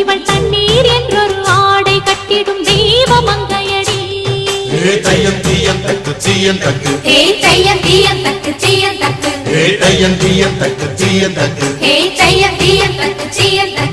இவள் தண்ணீர் என்றொரு ஆடை கட்டிடும் தெய்வ மங்கையடி. தையம் தீயம் தக்கு தீயம் தக்கு தையம் தீயம் தக்கு தீயம் தக்கு தையம் தீயம் தக்கு தீயம் தக்கு தையம் தீயம் தக்கு தீயம் தக்கு